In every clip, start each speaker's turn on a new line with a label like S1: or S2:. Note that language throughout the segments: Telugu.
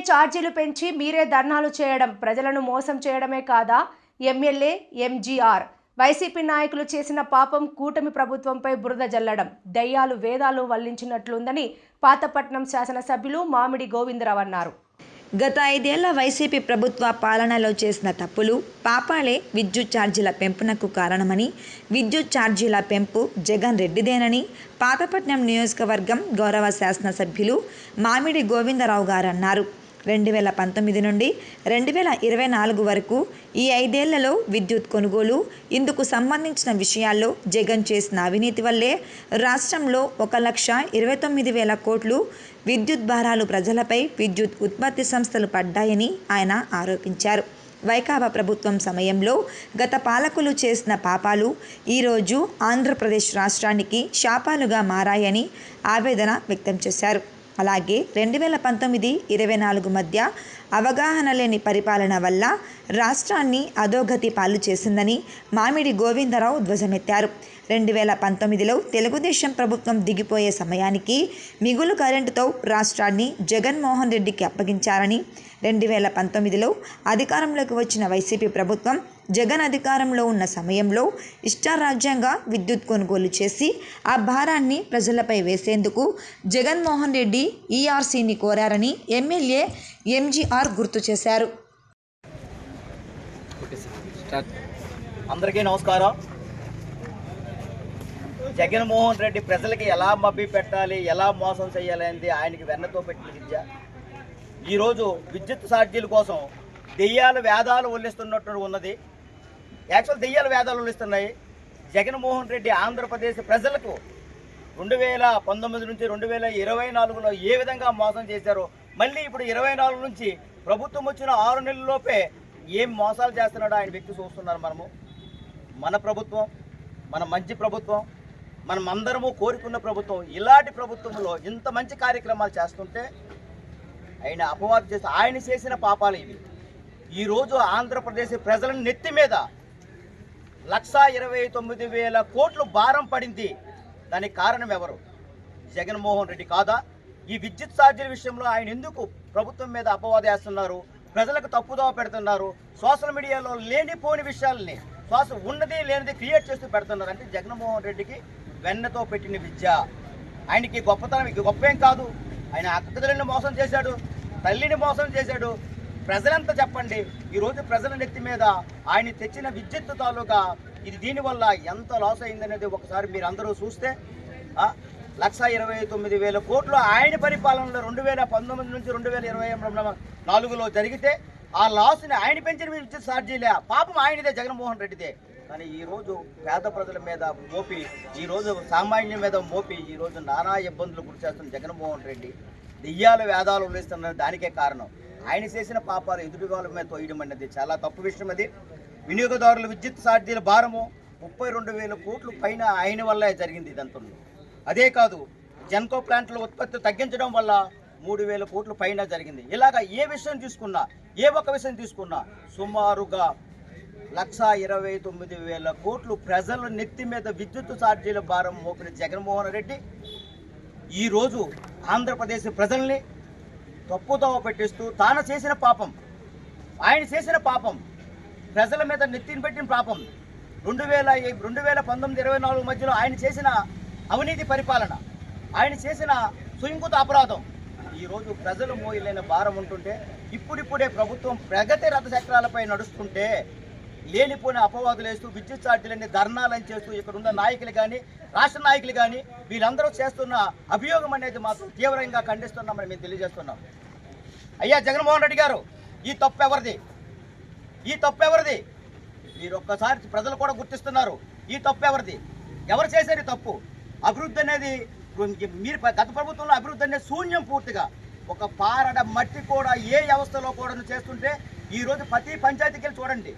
S1: ఛార్జీలు పెంచి మీరే ధర్నాలు చేయడం ప్రజలను మోసం చేయడమే కాదా? ఎమ్మెల్యే ఎంజీఆర్ వైసీపీ నాయకులు చేసిన పాపం కూటమి ప్రభుత్వంపై బురద జల్లడం, దయ్యాలు వేదాలు వల్లించినట్లుందని పాతపట్నం శాసనసభ్యులు మామిడి గోవిందరావు అన్నారు.
S2: గత 5 ఏళ్ల వైసీపీ ప్రభుత్వ పాలనలో చేసిన తప్పులు, పాపాలే విద్యుత్ ఛార్జీల పెంపునకు కారణమని, విద్యుత్ ఛార్జీల పెంపు జగన్ రెడ్డిదేనని పాతపట్నం నియోజకవర్గం గౌరవ శాసనసభ్యులు మామిడి గోవిందరావు గారు అన్నారు. 2019 నుండి 2024 వరకు ఈ 5 ఏళ్లలో విద్యుత్ కొనుగోలు, ఇందుకు సంబంధించిన విషయాల్లో జగన్ చేసిన అవినీతి వల్లే రాష్ట్రంలో 1,29,000 కోట్లు విద్యుత్ భారాలు ప్రజలపై విద్యుత్ ఉత్పత్తి సంస్థలు పడ్డాయని ఆయన ఆరోపించారు. వైకాపా ప్రభుత్వం సమయంలో గత పాలకులు చేసిన పాపాలు ఈరోజు ఆంధ్రప్రదేశ్ రాష్ట్రానికి శాపాలుగా మారాయని ఆవేదన వ్యక్తం చేశారు. అలాగే 2019-24 మధ్య అవగాహన లేని పరిపాలన వల్ల రాష్ట్రాన్ని అధోగతి పాలు చేసిందని మామిడి గోవిందరావు ధ్వజమెత్తారు. 2019లో తెలుగుదేశం ప్రభుత్వం దిగిపోయే సమయానికి మిగులు కరెంటుతో రాష్ట్రాన్ని జగన్మోహన్ రెడ్డికి అప్పగించారని, 2019లో అధికారంలోకి వచ్చిన వైసీపీ ప్రభుత్వం జగన్ అధికారంలో ఉన్న సమయంలో ఇష్టారాజ్యంగా విద్యుత్ కొనుగోలు చేసి ఆ భారాన్ని ప్రజలపై వేసేందుకు జగన్మోహన్ రెడ్డి ఈఆర్సీని కోరారని ఎమ్మెల్యే ఎంజీఆర్ గుర్తు చేశారు.
S3: అందరికీ నమస్కారం. జగన్మోహన్ రెడ్డి ప్రజలకి ఎలా మభ్య పెట్టాలి, ఎలా మోసం చేయాలి అనేది ఆయనకి వెన్నతో పెట్టిన విద్య. ఈరోజు విద్యుత్ ఛార్జీల కోసం దెయ్యాలు వేదాలు ఒల్లిస్తున్నట్టు ఉన్నది. యాక్చువల్ దెయ్యాలు వేదాలు ఒల్లిస్తున్నాయి. జగన్మోహన్ రెడ్డి ఆంధ్రప్రదేశ్ ప్రజలకు 2019 నుంచి 2024లో ఏ విధంగా మోసం చేశారో, మళ్ళీ ఇప్పుడు 24 నుంచి ప్రభుత్వం వచ్చిన 6 నెలల్లోపే ఏం మోసాలు చేస్తున్నాడో ఆయన వ్యక్తి చూస్తున్నారు. మన ప్రభుత్వం, మన మంచి ప్రభుత్వం, మనం అందరము కోరుకున్న ప్రభుత్వం, ఇలాంటి ప్రభుత్వంలో ఇంత మంచి కార్యక్రమాలు చేస్తుంటే ఆయన అపవాదం చేస్తే ఆయన చేసిన పాపాలు ఇవి. ఈరోజు ఆంధ్రప్రదేశ్ ప్రజల నెత్తి మీద 1,29,000 కోట్లు భారం పడింది. దానికి కారణం ఎవరు? జగన్మోహన్ రెడ్డి కాదా? ఈ విద్యుత్ ఛార్జీల విషయంలో ఆయన ఎందుకు ప్రభుత్వం మీద అపవాదం వేస్తున్నారు, ప్రజలకు తప్పుదోవ పెడుతున్నారు, సోషల్ మీడియాలో లేనిపోని విషయాలని ఉన్నది లేనిది క్రియేట్ చేస్తూ పెడుతున్నారు. అంటే జగన్మోహన్ రెడ్డికి వెన్నతో పెట్టిన విద్య. ఆయనకి గొప్పతనం గొప్పేం కాదు. ఆయన అక్కతల్లిని మోసం చేశాడు, తల్లిని మోసం చేశాడు. ప్రజలంతా చెప్పండి, ఈరోజు ప్రజల నెత్తి మీద ఆయన తెచ్చిన విద్యుత్ తాలూకా ఇది దీనివల్ల ఎంత లాస్ అయిందనేది ఒకసారి మీరు అందరూ చూస్తే 1,29,000 కోట్లు ఆయన పరిపాలనలో 2019 నుంచి 2024లో జరిగితే ఆ లాస్ని ఆయన పెంచిన విద్యుత్ ఛార్జీలే పాపం ఆయనదే, జగన్మోహన్ రెడ్డిదే. కానీ ఈరోజు పేద ప్రజల మీద మోపి, ఈరోజు సామాన్యుల మీద మోపి ఈరోజు నానా ఇబ్బందులు గురి చేస్తున్న జగన్మోహన్ రెడ్డి దెయ్యాలు వేదాలు ఉల్లిస్తున్న దానికే కారణం. ఆయన చేసిన పాపాలు ఎదుటివాళ్ళ మీద తోయడం అనేది చాలా తప్పు విషయం. అది వినియోగదారుల విద్యుత్ ఛార్జీల భారము 32,000 కోట్లు పైన ఆయన వల్ల జరిగింది ఇదంతా. అదే కాదు, జెన్కో ప్లాంట్ల ఉత్పత్తి తగ్గించడం వల్ల 3,000 కోట్లు పైన జరిగింది. ఇలాగా ఏ విషయం తీసుకున్నా, ఏ ఒక్క విషయం తీసుకున్నా సుమారుగా 1,29,000 కోట్లు ప్రజల నెత్తి మీద విద్యుత్ ఛార్జీల భారం మోపిన జగన్మోహన్ రెడ్డి ఈరోజు ఆంధ్రప్రదేశ్ ప్రజల్ని తప్పుదోవ పెట్టిస్తూ తాను చేసిన పాపం, ఆయన చేసిన పాపం, ప్రజల మీద నెత్తిని పెట్టిన పాపం, 2019-24 మధ్యలో ఆయన చేసిన అవినీతి పరిపాలన, ఆయన చేసిన సుయింకుత అపరాధం ఈరోజు ప్రజలు మోయలేని భారం ఉంటుంటే, ఇప్పుడిప్పుడే ప్రభుత్వం ప్రగతి రథచక్రాలపై నడుస్తుంటే లేనిపోయిన అపవాదులు వేస్తూ విద్యుత్ ఛార్జీలన్నీ ధర్నాలని చేస్తూ ఇక్కడ ఉన్న నాయకులు కానీ రాష్ట్ర నాయకులు కానీ వీళ్ళందరూ చేస్తున్న అభియోగం అనేది మాత్రం తీవ్రంగా ఖండిస్తున్నామని మేము తెలియజేస్తున్నాం. అయ్యా జగన్మోహన్ రెడ్డి గారు, ఈ తప్పు ఎవరిది? ఈ తప్పు ఎవరిది? మీరు ఒక్కసారి ప్రజలు కూడా గుర్తిస్తున్నారు. ఈ తప్పు ఎవరిది? ఎవరు చేశారు ఈ తప్పు? అభివృద్ధి అనేది మీరు గత ప్రభుత్వంలో అభివృద్ధి అనేది శూన్యం. పూర్తిగా ఒక పారడ మట్టి కూడా ఏ వ్యవస్థలో కూడా చేస్తుంటే ఈరోజు ప్రతి పంచాయతీకి వెళ్ళి చూడండి,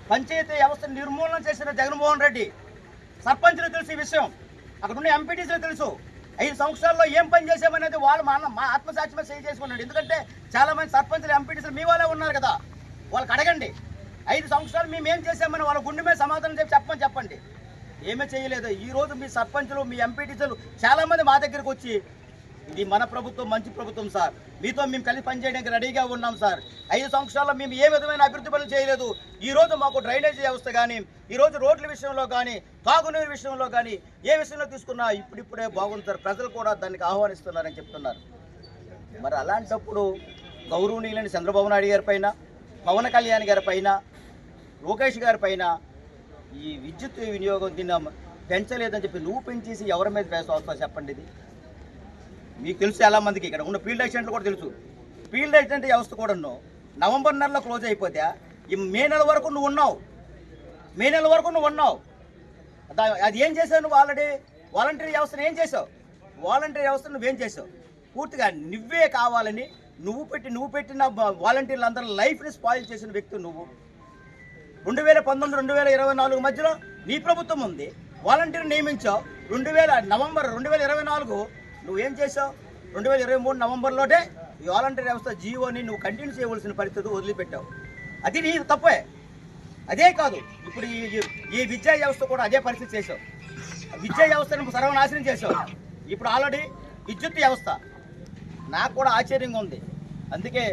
S3: పంచాయతీ వ్యవస్థను నిర్మూలన చేసిన జగన్మోహన్ రెడ్డి. సర్పంచ్లు తెలుసు ఈ విషయం, అక్కడ ఉన్న ఎంపీటీసీలు తెలుసు. 5 సంవత్సరాల్లో ఏం పని చేసామనేది వాళ్ళు మా ఆత్మసాక్షి మీద చేసుకున్నాడు. ఎందుకంటే చాలా మంది సర్పంచ్లు ఎంపీటీసీలు మీ వాళ్ళే ఉన్నారు కదా, వాళ్ళకి అడగండి 5 సంవత్సరాలు మేము ఏం చేసామని వాళ్ళ గుండె మీద సమాధానం చెప్పండి. ఏమీ చేయలేదు. ఈరోజు మీ సర్పంచులు, మీ ఎంపీటీసీలు చాలామంది మా దగ్గరికి వచ్చి ఇది మన ప్రభుత్వం, మంచి ప్రభుత్వం సార్. మీతో మేము కలిసి పనిచేయడానికి రెడీగా ఉన్నాం సార్. 5 సంవత్సరాల్లో మేము ఏ విధమైన అభివృద్ధి పనులు చేయలేదు. ఈరోజు మాకు డ్రైనేజీ వ్యవస్థ కానీ, ఈరోజు రోడ్ల విషయంలో కానీ, తాగునీరు విషయంలో కానీ, ఏ విషయంలో తీసుకున్నా ఇప్పుడిప్పుడే బాగుంది సార్. ప్రజలు కూడా దానికి ఆహ్వానిస్తున్నారని చెప్తున్నారు. మరి అలాంటప్పుడు గౌరవనీయులైన చంద్రబాబు నాయుడు గారి పైన, పవన్ కళ్యాణ్ గారి పైన, లోకేష్ గారి పైన ఈ విద్యుత్ వినియోగం పెంచలేదని చెప్పి నువ్వు పెంచేసి ఎవరి మీద వేస్తావు చెప్పండి. ఇది మీకు తెలుసు, చాలా మందికి ఇక్కడ ఉన్న ఫీల్డ్ అసిస్టెంట్లు కూడా తెలుసు. ఫీల్డ్ అసిస్టెంట్ వ్యవస్థ కూడా నవంబర్ నెలలో క్లోజ్ అయిపోతే ఈ మే నెల వరకు నువ్వు ఉన్నావు. అది ఏం చేసావు నువ్వు? ఆల్రెడీ వాలంటీర్ వ్యవస్థను ఏం చేసావు? వాలంటీర్ వ్యవస్థను నువ్వేం చేసావు? పూర్తిగా నువ్వే కావాలని నువ్వు పెట్టిన వాలంటీర్లు అందరూ లైఫ్ని స్పాయిల్ చేసిన వ్యక్తి నువ్వు. 2019, 2024 మధ్యలో నీ ప్రభుత్వం ఉంది, వాలంటీర్ నియమించావు. నవంబర్ 2024 నువ్వేం చేసావు? 2023 నవంబర్లోనే ఈ వాలంటీర్ వ్యవస్థ జీవోని నువ్వు కంటిన్యూ చేయవలసిన పరిస్థితి వదిలిపెట్టావు. అది నీ తప్పే. అదే కాదు, ఇప్పుడు ఈ విద్యా వ్యవస్థ కూడా అదే పరిస్థితి చేసావు. విద్యా వ్యవస్థను సర్వనాశనం చేసావు. ఇప్పుడు ఆల్రెడీ విద్యుత్ వ్యవస్థ నాకు కూడా ఆశ్చర్యంగా ఉంది. అందుకే